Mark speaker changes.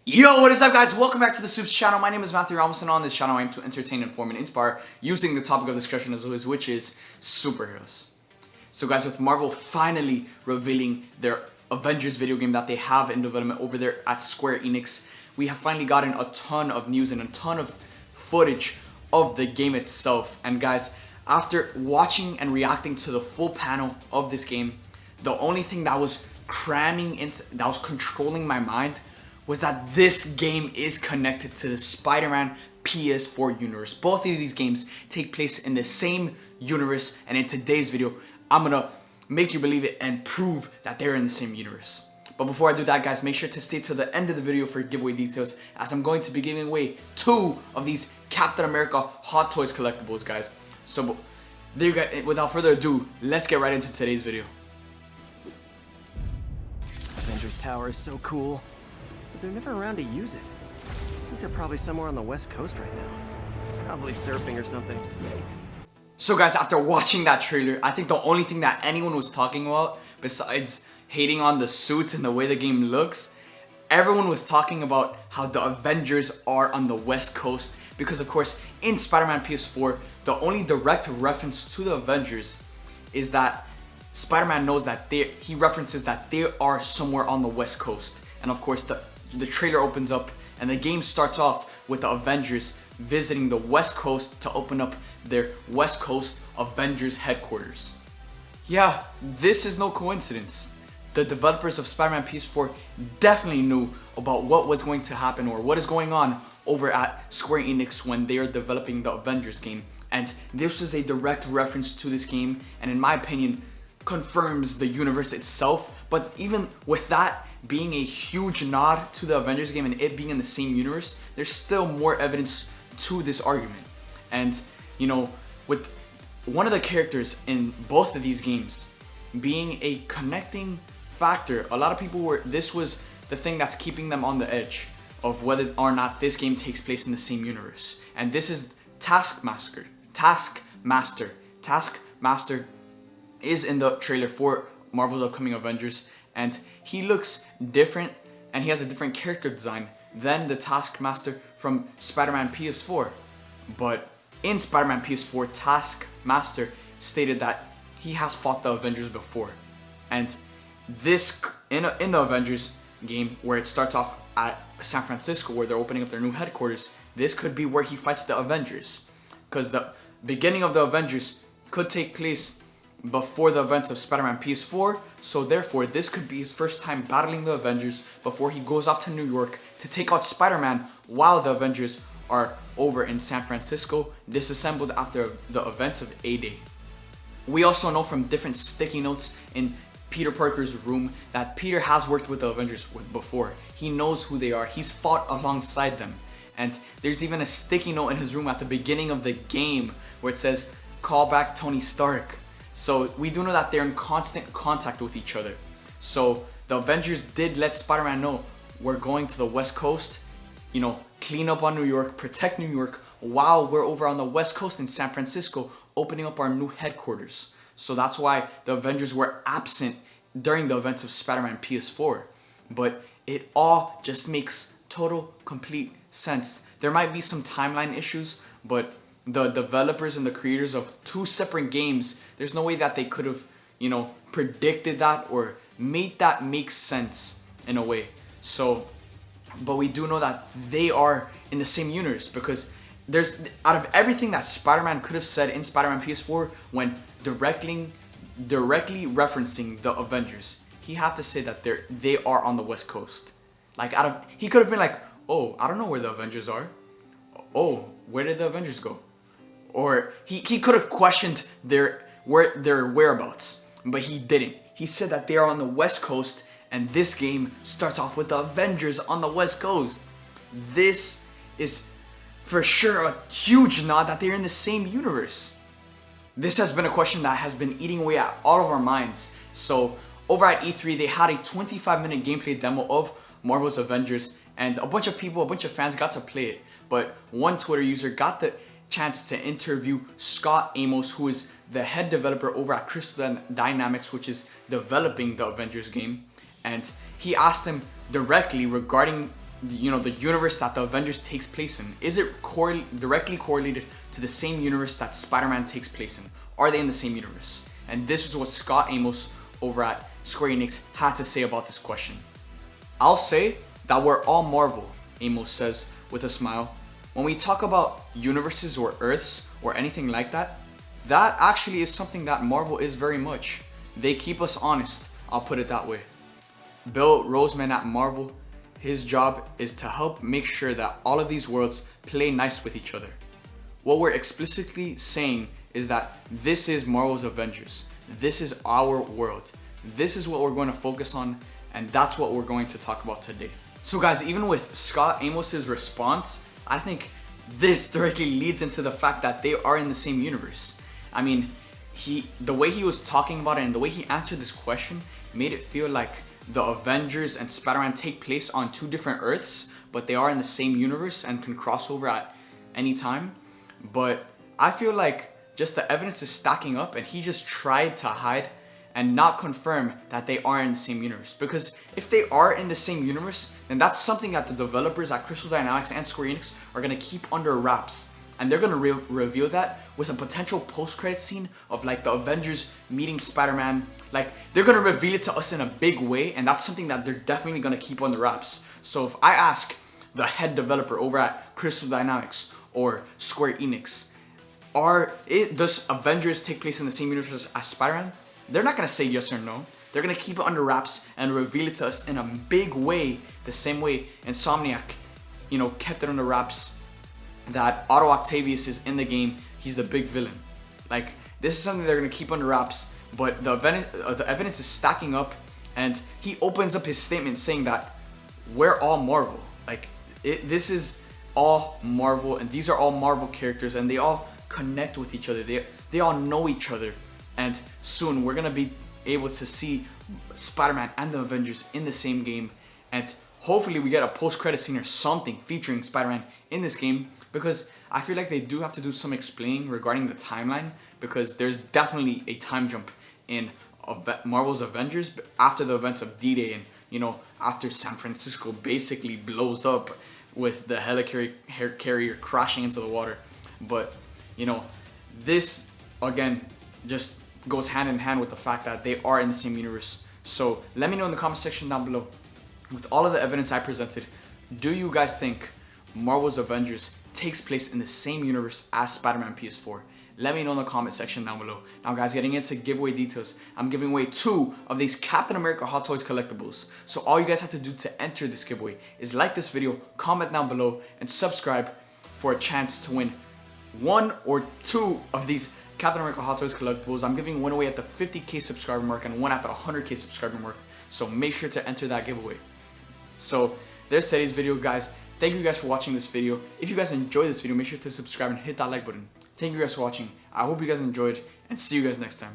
Speaker 1: Yo, what is up guys? Welcome back to the Supes channel. My name is Matthew Ramos and on this channel I aim to entertain, inform, and inspire using the topic of discussion as always, which is superheroes. So guys, with Marvel finally revealing their Avengers video game that they have in development over there at Square Enix, we have finally gotten a ton of news and a ton of footage of the game itself. And guys, after watching and reacting to the full panel of this game, the only thing that was controlling my mind was that this game is connected to the Spider-Man PS4 universe. Both of these games take place in the same universe, and in today's video, I'm gonna make you believe it and prove that they're in the same universe. But before I do that, guys, make sure to stay to the end of the video for giveaway details, as I'm going to be giving away 2 of these Captain America Hot Toys collectibles, guys. So there you go. Without further ado, let's get right into today's video.
Speaker 2: Avengers Tower is so cool, but they're never around to use it. I think they're probably somewhere on the West Coast right now. Probably surfing or something.
Speaker 1: So guys, after watching that trailer, I think the only thing that anyone was talking about, besides hating on the suits and the way the game looks, everyone was talking about how the Avengers are on the West Coast, because of course in Spider-Man PS4, the only direct reference to the Avengers is that Spider-Man knows that he references that they are somewhere on the West Coast. And of course the trailer opens up and the game starts off with the Avengers visiting the West Coast to open up their West Coast Avengers headquarters. Yeah, this is no coincidence. The developers of Spider-Man PS4 definitely knew about what was going to happen or what is going on over at Square Enix when they are developing the Avengers game. And this is a direct reference to this game, and in my opinion, confirms the universe itself. But even with that being a huge nod to the Avengers game and it being in the same universe, there's still more evidence to this argument. And you know, with one of the characters in both of these games being a connecting factor, a lot of people this was the thing that's keeping them on the edge of whether or not this game takes place in the same universe. And this is Taskmaster is in the trailer for Marvel's upcoming Avengers, and he looks different and he has a different character design than the Taskmaster from Spider-Man PS4. But in Spider-Man PS4, Taskmaster stated that he has fought the Avengers before. And this, in the Avengers game, where it starts off at San Francisco, where they're opening up their new headquarters, this could be where he fights the Avengers. Because the beginning of the Avengers could take place before the events of Spider-Man PS4, so therefore this could be his first time battling the Avengers before he goes off to New York to take out Spider-Man while the Avengers are over in San Francisco, disassembled after the events of A-Day. We also know from different sticky notes in Peter Parker's room that Peter has worked with the Avengers before. He knows who they are, he's fought alongside them. And there's even a sticky note in his room at the beginning of the game where it says, "Call back Tony Stark." So we do know that they're in constant contact with each other. So the Avengers did let Spider-Man know, we're going to the West Coast, you know, clean up on New York, protect New York, while we're over on the West Coast in San Francisco, opening up our new headquarters. So that's why the Avengers were absent during the events of Spider-Man PS4. But it all just makes total, complete sense. There might be some timeline issues, but the developers and the creators of 2 separate games, there's no way that they could have, you know, predicted that or made that make sense in a way. So, but we do know that they are in the same universe, because there's, out of everything that Spider-Man could have said in Spider-Man PS4 when directly referencing the Avengers, he had to say that they are on the West Coast. Like, he could have been like, "Oh, I don't know where the Avengers are. Oh, where did the Avengers go?" Or he could have questioned their whereabouts, but he didn't. He said that they are on the West Coast, and this game starts off with the Avengers on the West Coast. This is for sure a huge nod that they're in the same universe. This has been a question that has been eating away at all of our minds. So over at E3, they had a 25-minute gameplay demo of Marvel's Avengers, and a bunch of fans got to play it. But one Twitter user got the chance to interview Scott Amos, who is the head developer over at Crystal Dynamics, which is developing the Avengers game. And he asked him directly regarding the universe that the Avengers takes place in? Is it directly correlated to the same universe that Spider-Man takes place in? Are they in the same universe? And this is what Scott Amos over at Square Enix had to say about this question. I'll say that we're all Marvel, Amos says with a smile. When we talk about universes or Earths or anything like that, that actually is something that Marvel is very much. They keep us honest, I'll put it that way. Bill Roseman at Marvel, his job is to help make sure that all of these worlds play nice with each other. What we're explicitly saying is that this is Marvel's Avengers. This is our world. This is what we're going to focus on, and that's what we're going to talk about today. So guys, even with Scott Amos's response, I think this directly leads into the fact that they are in the same universe. I mean, the way he was talking about it and the way he answered this question made it feel like the Avengers and Spider-Man take place on two different Earths, but they are in the same universe and can cross over at any time. But I feel like just the evidence is stacking up, and he just tried to hide and not confirm that they are in the same universe. Because if they are in the same universe, then that's something that the developers at Crystal Dynamics and Square Enix are going to keep under wraps. And they're going to reveal that with a potential post-credit scene of like the Avengers meeting Spider-Man. Like, they're going to reveal it to us in a big way, and that's something that they're definitely going to keep under wraps. So if I ask the head developer over at Crystal Dynamics or Square Enix, does Avengers take place in the same universe as Spider-Man? They're not going to say yes or no. They're going to keep it under wraps and reveal it to us in a big way, the same way Insomniac, kept it under wraps that Otto Octavius is in the game. He's the big villain. Like, this is something they're going to keep under wraps, but the evidence is stacking up, and he opens up his statement saying that we're all Marvel. Like, this is all Marvel, and these are all Marvel characters, and they all connect with each other. They all know each other. And soon we're gonna be able to see Spider-Man and the Avengers in the same game, and hopefully we get a post-credit scene or something featuring Spider-Man in this game, because I feel like they do have to do some explaining regarding the timeline, because there's definitely a time jump in Marvel's Avengers after the events of D-Day, and after San Francisco basically blows up with the helicarrier crashing into the water. But this again just goes hand in hand with the fact that they are in the same universe. So let me know in the comment section down below, with all of the evidence I presented, do you guys think Marvel's Avengers takes place in the same universe as Spider-Man PS4? Let me know in the comment section down below. Now guys, getting into giveaway details, I'm giving away 2 of these Captain America Hot Toys collectibles. So all you guys have to do to enter this giveaway is like this video, comment down below, and subscribe for a chance to win 1 or 2 of these Captain America Hot Toys collectibles. I'm giving one away at the 50k subscriber mark and one at the 100k subscriber mark. So make sure to enter that giveaway. So there's today's video, guys. Thank you guys for watching this video. If you guys enjoyed this video, make sure to subscribe and hit that like button. Thank you guys for watching. I hope you guys enjoyed, and see you guys next time.